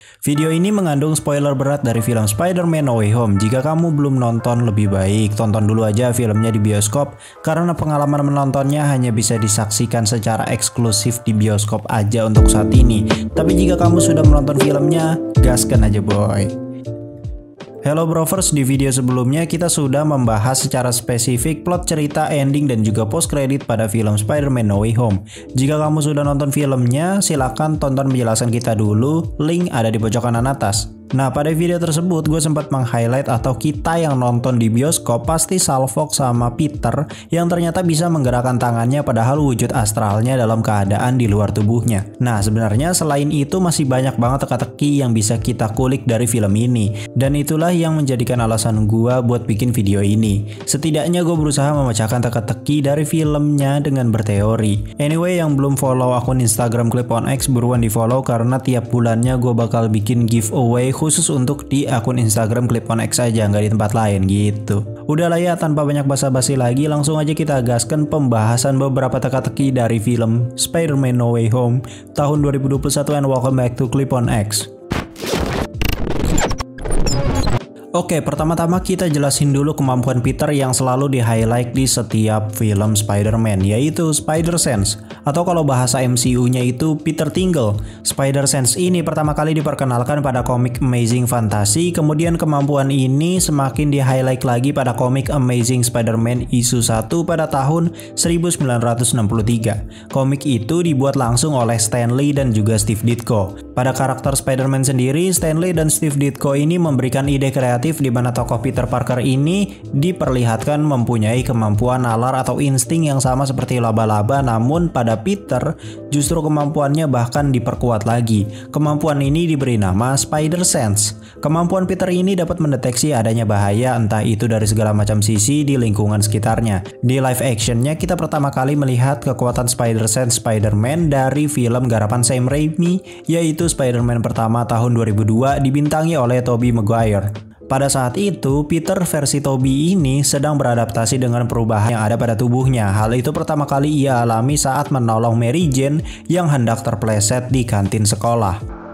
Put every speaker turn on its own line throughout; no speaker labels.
Video ini mengandung spoiler berat dari film Spider-Man No Way Home. Jika kamu belum nonton, lebih baik tonton dulu aja filmnya di bioskop, karena pengalaman menontonnya hanya bisa disaksikan secara eksklusif di bioskop aja untuk saat ini. Tapi jika kamu sudah menonton filmnya, gaskan aja boy. Hello Brovers, di video sebelumnya kita sudah membahas secara spesifik plot cerita, ending, dan juga post credit pada film Spider-Man No Way Home. Jika kamu sudah nonton filmnya, silahkan tonton penjelasan kita dulu, link ada di pojok kanan atas. Nah, pada video tersebut gue sempat meng-highlight atau kita yang nonton di bioskop pasti salvok sama Peter yang ternyata bisa menggerakkan tangannya padahal wujud astralnya dalam keadaan di luar tubuhnya. Nah, sebenarnya selain itu masih banyak banget teka-teki yang bisa kita kulik dari film ini. Dan itulah yang menjadikan alasan gue buat bikin video ini. Setidaknya gue berusaha memecahkan teka-teki dari filmnya dengan berteori. Anyway, yang belum follow akun Instagram Clip on X buruan di follow karena tiap bulannya gue bakal bikin giveaway khusus untuk di akun Instagram Clip on X aja, nggak di tempat lain gitu. Udah lah ya, tanpa banyak basa-basi lagi, langsung aja kita gaskan pembahasan beberapa teka-teki dari film Spider-Man No Way Home tahun 2021 and welcome back to Clip on X. Oke, pertama-tama kita jelasin dulu kemampuan Peter yang selalu di-highlight di setiap film Spider-Man, yaitu Spider Sense, atau kalau bahasa MCU-nya itu Peter Tingle. Spider Sense ini pertama kali diperkenalkan pada komik Amazing Fantasy, kemudian kemampuan ini semakin di-highlight lagi pada komik Amazing Spider-Man issue 1 pada tahun 1963. Komik itu dibuat langsung oleh Stan Lee dan juga Steve Ditko. Pada karakter Spider-Man sendiri, Stan Lee dan Steve Ditko ini memberikan ide kreatif di mana tokoh Peter Parker ini diperlihatkan mempunyai kemampuan nalar atau insting yang sama seperti laba-laba, namun pada Peter justru kemampuannya bahkan diperkuat lagi. Kemampuan ini diberi nama Spider Sense. Kemampuan Peter ini dapat mendeteksi adanya bahaya entah itu dari segala macam sisi di lingkungan sekitarnya. Di live actionnya kita pertama kali melihat kekuatan Spider Sense Spider-Man dari film garapan Sam Raimi, yaitu Spider-Man pertama tahun 2002 dibintangi oleh Tobey Maguire. Pada saat itu, Peter versi Tobey ini sedang beradaptasi dengan perubahan yang ada pada tubuhnya. Hal itu pertama kali ia alami saat menolong Mary Jane yang hendak terpleset di kantin sekolah.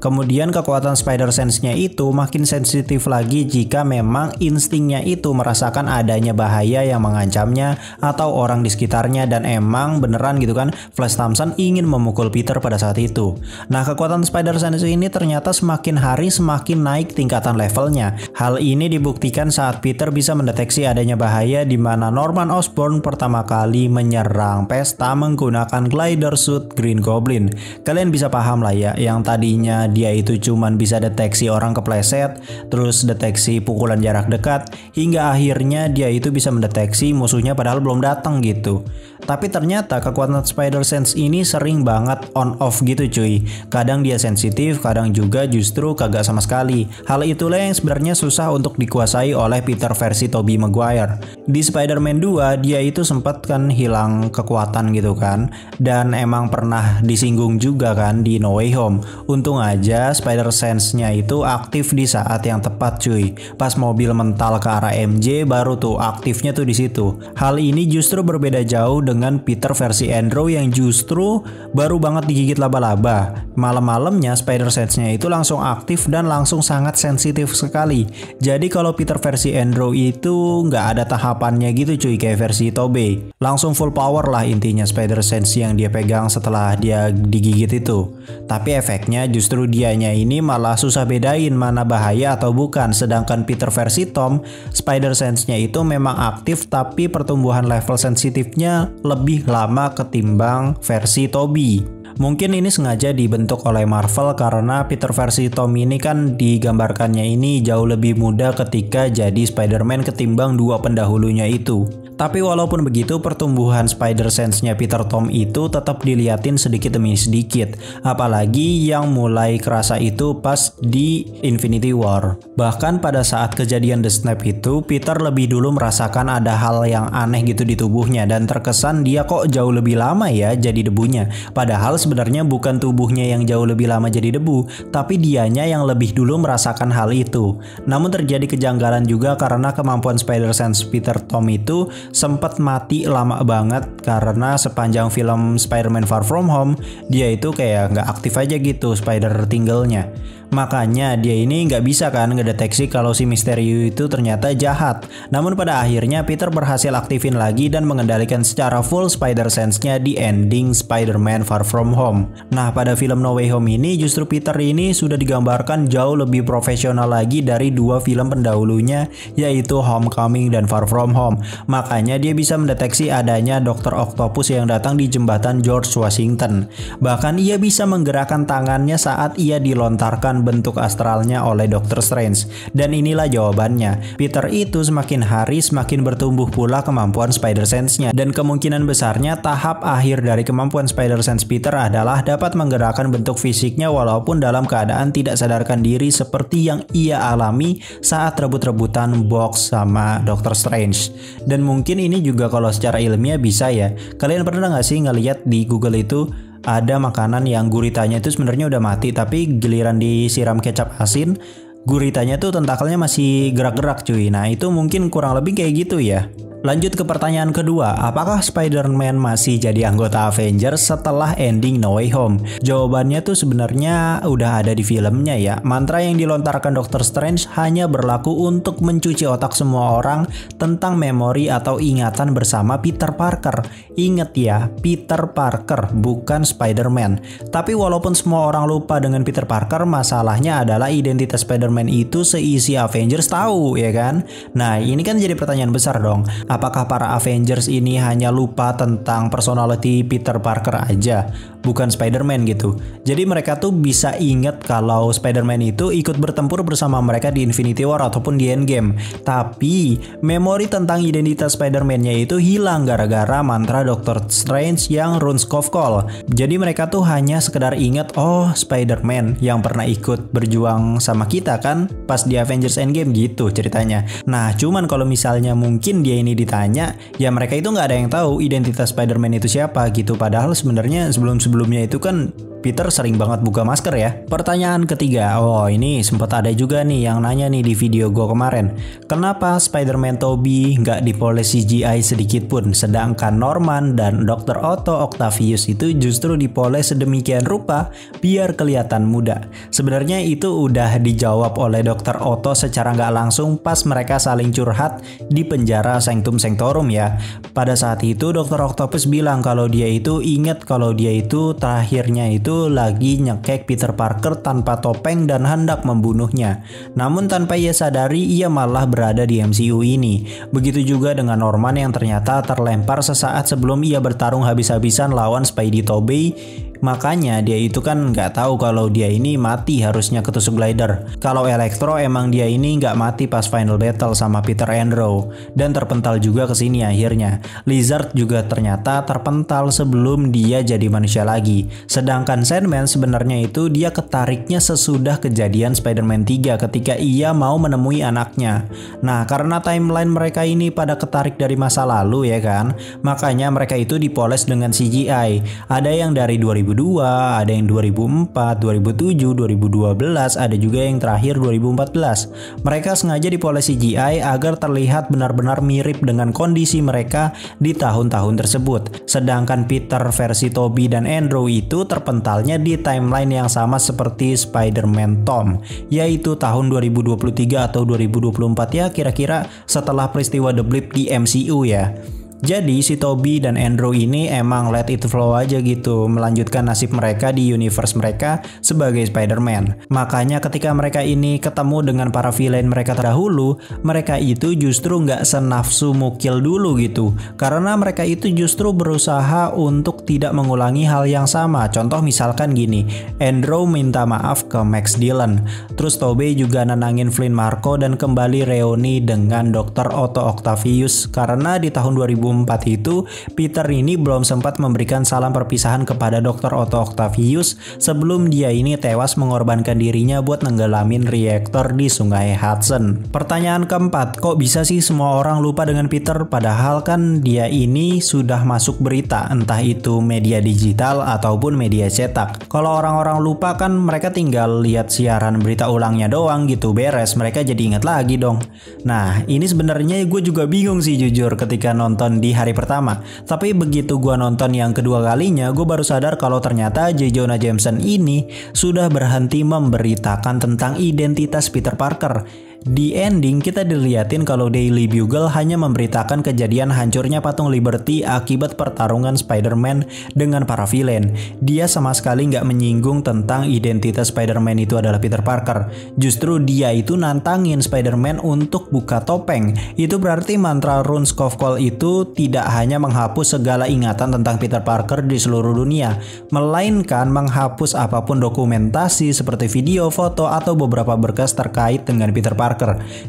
Kemudian kekuatan Spider Sense-nya itu makin sensitif lagi jika memang instingnya itu merasakan adanya bahaya yang mengancamnya atau orang di sekitarnya, dan emang beneran gitu kan, Flash Thompson ingin memukul Peter pada saat itu. Nah, kekuatan Spider Sense ini ternyata semakin hari semakin naik tingkatan levelnya. Hal ini dibuktikan saat Peter bisa mendeteksi adanya bahaya di mana Norman Osborn pertama kali menyerang pesta menggunakan glider suit Green Goblin. Kalian bisa paham lah ya, yang tadinya dia itu cuman bisa deteksi orang kepleset, terus deteksi pukulan jarak dekat, hingga akhirnya dia itu bisa mendeteksi musuhnya padahal belum datang gitu. Tapi ternyata kekuatan Spider Sense ini sering banget on off gitu cuy. Kadang dia sensitif, kadang juga justru kagak sama sekali. Hal itulah yang sebenarnya susah untuk dikuasai oleh Peter versi Tobey Maguire. Di Spider-Man 2 dia itu sempat kan hilang kekuatan gitu kan, dan emang pernah disinggung juga kan di No Way Home. Untung aja Spider Sense-nya itu aktif di saat yang tepat cuy. Pas mobil mental ke arah MJ baru tuh aktifnya tuh di situ. Hal ini justru berbeda jauh dengan Peter versi Andrew yang justru baru banget digigit laba-laba. Malam-malamnya Spider Sense-nya itu langsung aktif dan langsung sangat sensitif sekali. Jadi kalau Peter versi Andrew itu nggak ada tahapannya gitu cuy kayak versi Tobey. Langsung full power lah intinya Spider Sense yang dia pegang setelah dia digigit itu. Tapi efeknya justru dianya ini malah susah bedain mana bahaya atau bukan. Sedangkan Peter versi Tom, Spider Sense-nya itu memang aktif tapi pertumbuhan level sensitifnya lebih lama ketimbang versi Tobey. Mungkin ini sengaja dibentuk oleh Marvel karena Peter versi Tom ini kan digambarkannya ini jauh lebih muda ketika jadi Spider-Man ketimbang dua pendahulunya itu. Tapi walaupun begitu, pertumbuhan Spider Sense-nya Peter Tom itu tetap diliatin sedikit demi sedikit. Apalagi yang mulai kerasa itu pas di Infinity War. Bahkan pada saat kejadian The Snap itu, Peter lebih dulu merasakan ada hal yang aneh gitu di tubuhnya dan terkesan dia kok jauh lebih lama ya jadi debunya. Padahal sebenarnya bukan tubuhnya yang jauh lebih lama jadi debu, tapi dianya yang lebih dulu merasakan hal itu. Namun terjadi kejanggalan juga karena kemampuan Spider Sense Peter Tom itu sempat mati lama banget karena sepanjang film Spider-Man Far From Home dia itu kayak nggak aktif aja gitu spider tinggalnya. Makanya dia ini nggak bisa kan ngedeteksi kalau si Mysterio itu ternyata jahat. Namun pada akhirnya Peter berhasil aktifin lagi dan mengendalikan secara full spider sense-nya di ending Spider-Man Far From Home. Nah pada film No Way Home ini justru Peter ini sudah digambarkan jauh lebih profesional lagi dari dua film pendahulunya, yaitu Homecoming dan Far From Home. Makanya dia bisa mendeteksi adanya Dr. Octopus yang datang di jembatan George Washington. Bahkan ia bisa menggerakkan tangannya saat ia dilontarkan bentuk astralnya oleh Dr. Strange. Dan inilah jawabannya. Peter itu semakin hari semakin bertumbuh pula kemampuan spider sense-nya. Dan kemungkinan besarnya tahap akhir dari kemampuan spider sense Peter adalah dapat menggerakkan bentuk fisiknya walaupun dalam keadaan tidak sadarkan diri seperti yang ia alami saat rebut-rebutan box sama Dr. Strange. Dan mungkin ini juga kalau secara ilmiah bisa ya. Kalian pernah nggak sih ngelihat di Google itu ada makanan yang guritanya itu sebenarnya udah mati, tapi giliran disiram kecap asin, guritanya tuh tentakelnya masih gerak-gerak cuy. Nah itu mungkin kurang lebih kayak gitu ya. Lanjut ke pertanyaan kedua, apakah Spider-Man masih jadi anggota Avengers setelah ending No Way Home? Jawabannya tuh sebenarnya udah ada di filmnya ya. Mantra yang dilontarkan Dr. Strange hanya berlaku untuk mencuci otak semua orang tentang memori atau ingatan bersama Peter Parker. Ingat ya, Peter Parker bukan Spider-Man. Tapi walaupun semua orang lupa dengan Peter Parker, masalahnya adalah identitas Spider-Man itu seisi Avengers tahu ya kan? Nah ini kan jadi pertanyaan besar dong. Apakah para Avengers ini hanya lupa tentang personality Peter Parker aja, bukan Spider-Man gitu? Jadi mereka tuh bisa inget kalau Spider-Man itu ikut bertempur bersama mereka di Infinity War ataupun di Endgame. Tapi memori tentang identitas Spider-Man-nya itu hilang gara-gara mantra Dr. Strange yang RuneScape Call. Jadi mereka tuh hanya sekedar inget, oh Spider-Man yang pernah ikut berjuang sama kita kan pas di Avengers Endgame gitu ceritanya. Nah cuman kalau misalnya mungkin dia ini ditanya, ya mereka itu nggak ada yang tahu identitas Spider-Man itu siapa gitu. Padahal sebenarnya sebelum-sebelumnya itu kan Peter sering banget buka masker ya. Pertanyaan ketiga, oh ini sempat ada juga nih yang nanya nih di video gue kemarin. Kenapa Spider-Man Tobey nggak dipoles CGI sedikit pun, sedangkan Norman dan Dr. Otto Octavius itu justru dipoles sedemikian rupa biar kelihatan muda? Sebenarnya itu udah dijawab oleh Dr. Otto secara nggak langsung pas mereka saling curhat di penjara Sanctum Sanctorum ya. Pada saat itu Dr. Octopus bilang kalau dia itu inget kalau dia itu terakhirnya itu lagi nyekek Peter Parker tanpa topeng dan hendak membunuhnya. Namun tanpa ia sadari ia malah berada di MCU ini. Begitu juga dengan Norman yang ternyata terlempar sesaat sebelum ia bertarung habis-habisan lawan Spidey Tobey. Makanya dia itu kan nggak tahu kalau dia ini mati harusnya ketusuk glider. Kalau Electro emang dia ini nggak mati pas final battle sama Peter Andrew dan terpental juga ke sini akhirnya. Lizard juga ternyata terpental sebelum dia jadi manusia lagi. Sedangkan Sandman sebenarnya itu dia ketariknya sesudah kejadian Spider-Man 3 ketika ia mau menemui anaknya. Nah karena timeline mereka ini pada ketarik dari masa lalu ya kan, makanya mereka itu dipoles dengan CGI. Ada yang dari 2002, ada yang 2004, 2007, 2012, ada juga yang terakhir 2014. Mereka sengaja dipoles CGI agar terlihat benar-benar mirip dengan kondisi mereka di tahun-tahun tersebut. Sedangkan Peter versi Tobey dan Andrew itu terpentalnya di timeline yang sama seperti Spider-Man Tom, yaitu tahun 2023 atau 2024 ya kira-kira setelah peristiwa The Blip di MCU ya. Jadi si Tobey dan Andrew ini emang let it flow aja gitu, melanjutkan nasib mereka di universe mereka sebagai Spider-Man. Makanya ketika mereka ini ketemu dengan para villain mereka terdahulu, mereka itu justru nggak senafsu mukil dulu gitu. Karena mereka itu justru berusaha untuk tidak mengulangi hal yang sama. Contoh misalkan gini, Andrew minta maaf ke Max Dillon. Terus Tobey juga nenangin Flynn Marko dan kembali reuni dengan Dr. Otto Octavius. Karena di tahun 2004 2004 itu, Peter ini belum sempat memberikan salam perpisahan kepada Dr. Otto Octavius sebelum dia ini tewas mengorbankan dirinya buat nenggelamin reaktor di Sungai Hudson. Pertanyaan keempat, kok bisa sih semua orang lupa dengan Peter padahal kan dia ini sudah masuk berita, entah itu media digital ataupun media cetak. Kalau orang-orang lupa kan mereka tinggal lihat siaran berita ulangnya doang gitu, beres, mereka jadi ingat lagi dong. Nah, ini sebenarnya gue juga bingung sih jujur ketika nonton di hari pertama. Tapi begitu gue nonton yang kedua kalinya, gue baru sadar kalau ternyata J. Jonah Jameson ini sudah berhenti memberitakan tentang identitas Peter Parker. Di ending kita dilihatin kalau Daily Bugle hanya memberitakan kejadian hancurnya patung Liberty akibat pertarungan Spider-Man dengan para villain. Dia sama sekali nggak menyinggung tentang identitas Spider-Man itu adalah Peter Parker. Justru dia itu nantangin Spider-Man untuk buka topeng. Itu berarti mantra Rune Skovkol itu tidak hanya menghapus segala ingatan tentang Peter Parker di seluruh dunia, melainkan menghapus apapun dokumentasi seperti video, foto, atau beberapa berkas terkait dengan Peter Parker.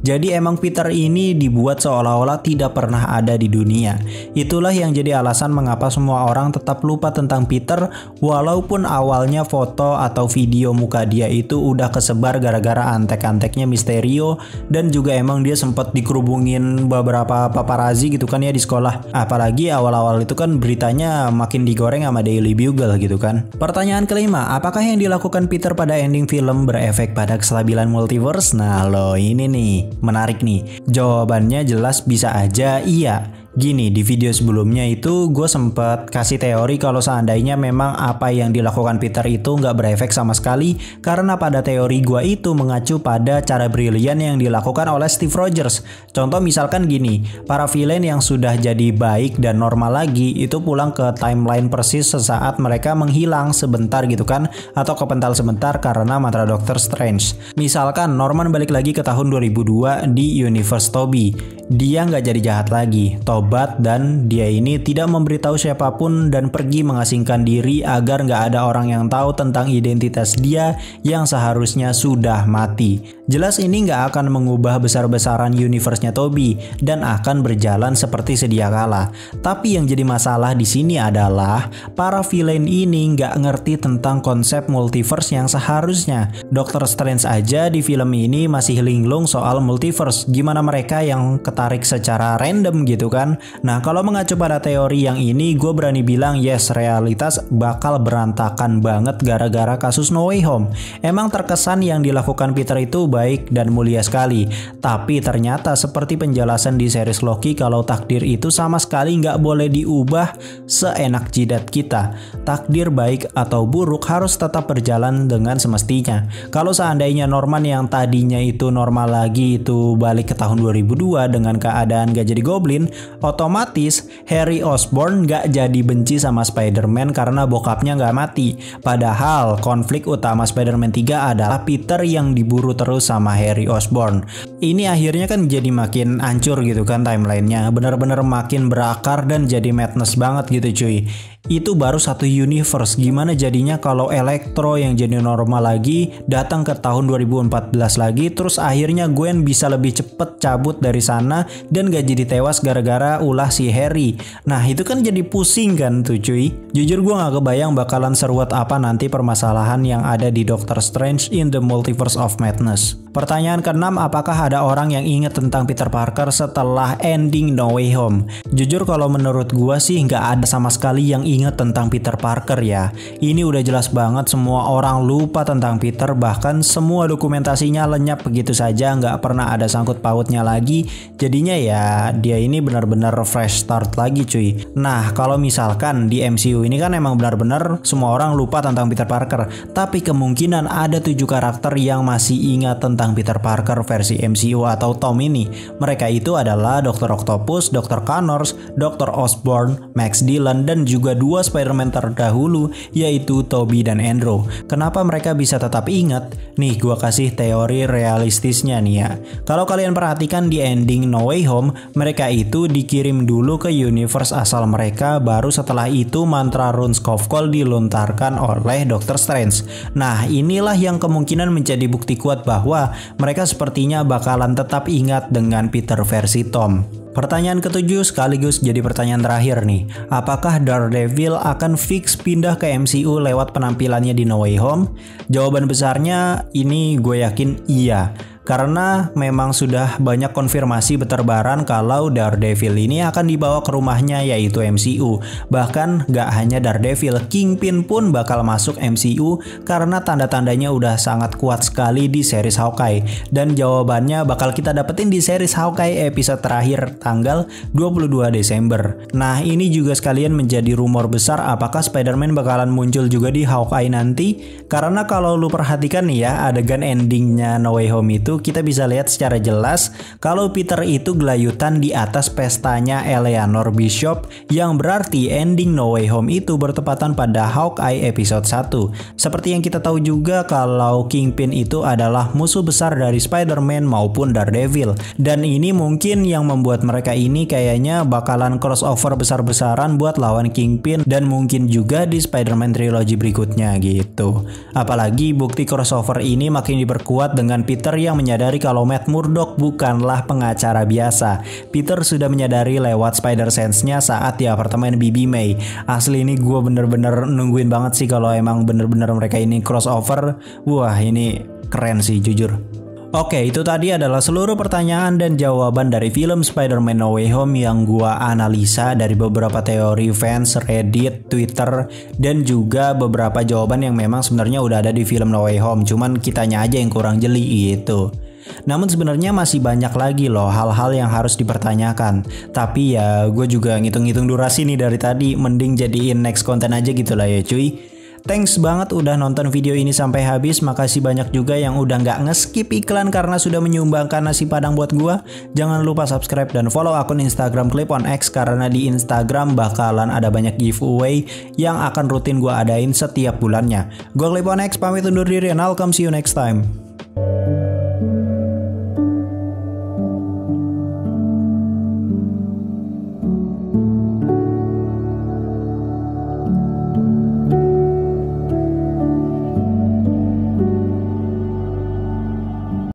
Jadi emang Peter ini dibuat seolah-olah tidak pernah ada di dunia. Itulah yang jadi alasan mengapa semua orang tetap lupa tentang Peter, walaupun awalnya foto atau video muka dia itu udah kesebar gara-gara antek-anteknya Mysterio, dan juga emang dia sempat dikerubungin beberapa paparazzi gitu kan ya di sekolah. Apalagi awal-awal itu kan beritanya makin digoreng sama Daily Bugle gitu kan. Pertanyaan kelima, apakah yang dilakukan Peter pada ending film berefek pada kestabilan multiverse? Nah loh, ini nih menarik nih. Jawabannya jelas bisa aja iya. Gini, di video sebelumnya itu gue sempet kasih teori kalau seandainya memang apa yang dilakukan Peter itu nggak berefek sama sekali, karena pada teori gue itu mengacu pada cara brilian yang dilakukan oleh Steve Rogers. Contoh misalkan gini, para villain yang sudah jadi baik dan normal lagi itu pulang ke timeline persis sesaat mereka menghilang sebentar gitu kan, atau kepental sebentar karena mantra Doctor Strange. Misalkan Norman balik lagi ke tahun 2002 di universe Tobey. Dia nggak jadi jahat lagi, tobat, dan dia ini tidak memberitahu siapapun dan pergi mengasingkan diri agar nggak ada orang yang tahu tentang identitas dia yang seharusnya sudah mati. Jelas ini nggak akan mengubah besar-besaran universe-nya Tobey dan akan berjalan seperti sedia kala. Tapi yang jadi masalah di sini adalah para villain ini nggak ngerti tentang konsep multiverse yang seharusnya. Doctor Strange aja di film ini masih linglung soal multiverse. Gimana mereka yang ketarik secara random gitu kan? Nah, kalau mengacu pada teori yang ini, gue berani bilang yes, realitas bakal berantakan banget gara-gara kasus No Way Home. Emang terkesan yang dilakukan Peter itu baik dan mulia sekali, tapi ternyata seperti penjelasan di series Loki kalau takdir itu sama sekali nggak boleh diubah seenak jidat kita. Takdir baik atau buruk harus tetap berjalan dengan semestinya. Kalau seandainya Norman yang tadinya itu normal lagi itu balik ke tahun 2002 dengan keadaan gak jadi goblin, otomatis Harry Osborn gak jadi benci sama Spider-Man karena bokapnya gak mati. Padahal konflik utama Spider-Man 3 adalah Peter yang diburu terus sama Harry Osborn. Ini akhirnya kan jadi makin hancur gitu kan timelinenya, bener-bener makin berakar dan jadi madness banget gitu cuy. Itu baru satu universe, gimana jadinya kalau Electro yang jadi normal lagi datang ke tahun 2014 lagi, terus akhirnya Gwen bisa lebih cepet cabut dari sana dan gak jadi tewas gara-gara ulah si Harry. Nah itu kan jadi pusing kan tuh cuy. Jujur gue gak kebayang bakalan seruat apa nanti permasalahan yang ada di Doctor Strange in the Multiverse of Madness. Pertanyaan keenam, apakah ada orang yang ingat tentang Peter Parker setelah ending No Way Home? Jujur kalau menurut gua sih nggak ada sama sekali yang ingat tentang Peter Parker ya. Ini udah jelas banget semua orang lupa tentang Peter, bahkan semua dokumentasinya lenyap begitu saja, nggak pernah ada sangkut pautnya lagi. Jadinya ya dia ini benar-benar fresh start lagi cuy. Nah kalau misalkan di MCU ini kan emang benar-benar semua orang lupa tentang Peter Parker, tapi kemungkinan ada 7 karakter yang masih ingat tentang Peter Parker versi MCU atau Tom ini. Mereka itu adalah Dr. Octopus, Dr. Connors, Dr. Osborn, Max Dillon, dan juga 2 Spider-Man terdahulu yaitu Tobey dan Andrew. Kenapa mereka bisa tetap ingat? Nih gua kasih teori realistisnya nih ya. Kalau kalian perhatikan di ending No Way Home, mereka itu dikirim dulu ke universe asal mereka, baru setelah itu mantra Rune Skovkol dilontarkan oleh Doctor Strange. Nah inilah yang kemungkinan menjadi bukti kuat bahwa mereka sepertinya bakalan tetap ingat dengan Peter versi Tom. Pertanyaan ketujuh sekaligus jadi pertanyaan terakhir nih. Apakah Daredevil akan fix pindah ke MCU lewat penampilannya di No Way Home? Jawaban besarnya ini gue yakin iya. Karena memang sudah banyak konfirmasi berterbaran kalau Daredevil ini akan dibawa ke rumahnya yaitu MCU. Bahkan gak hanya Daredevil, Kingpin pun bakal masuk MCU karena tanda-tandanya udah sangat kuat sekali di series Hawkeye. Dan jawabannya bakal kita dapetin di series Hawkeye episode terakhir tanggal 22 Desember. Nah ini juga sekalian menjadi rumor besar apakah Spider-Man bakalan muncul juga di Hawkeye nanti. Karena kalau lu perhatikan nih ya adegan endingnya No Way Home itu kita bisa lihat secara jelas kalau Peter itu gelayutan di atas pestanya Eleanor Bishop yang berarti ending No Way Home itu bertepatan pada Hawkeye episode 1. Seperti yang kita tahu juga kalau Kingpin itu adalah musuh besar dari Spider-Man maupun Daredevil. Dan ini mungkin yang membuat mereka ini kayaknya bakalan crossover besar-besaran buat lawan Kingpin dan mungkin juga di Spider-Man trilogy berikutnya gitu. Apalagi bukti crossover ini makin diperkuat dengan Peter yang menyadari kalau Matt Murdock bukanlah pengacara biasa. Peter sudah menyadari lewat Spider-Sense-nya saat di apartemen Bibi May. Asli ini gue bener-bener nungguin banget sih kalau emang bener-bener mereka ini crossover. Wah ini keren sih jujur. Oke, itu tadi adalah seluruh pertanyaan dan jawaban dari film Spider-Man No Way Home yang gua analisa dari beberapa teori fans, Reddit, Twitter, dan juga beberapa jawaban yang memang sebenarnya udah ada di film No Way Home, cuman kitanya aja yang kurang jeli gitu. Namun sebenarnya masih banyak lagi loh hal-hal yang harus dipertanyakan. Tapi ya gue juga ngitung-ngitung durasi nih dari tadi, mending jadiin next konten aja gitu lah ya cuy. Thanks banget udah nonton video ini sampai habis. Makasih banyak juga yang udah nggak nge-skip iklan karena sudah menyumbangkan nasi padang buat gua. Jangan lupa subscribe dan follow akun Instagram Clip-on-X karena di Instagram bakalan ada banyak giveaway yang akan rutin gua adain setiap bulannya. Gua Clip-on-X pamit undur diri and I'll come see you next time.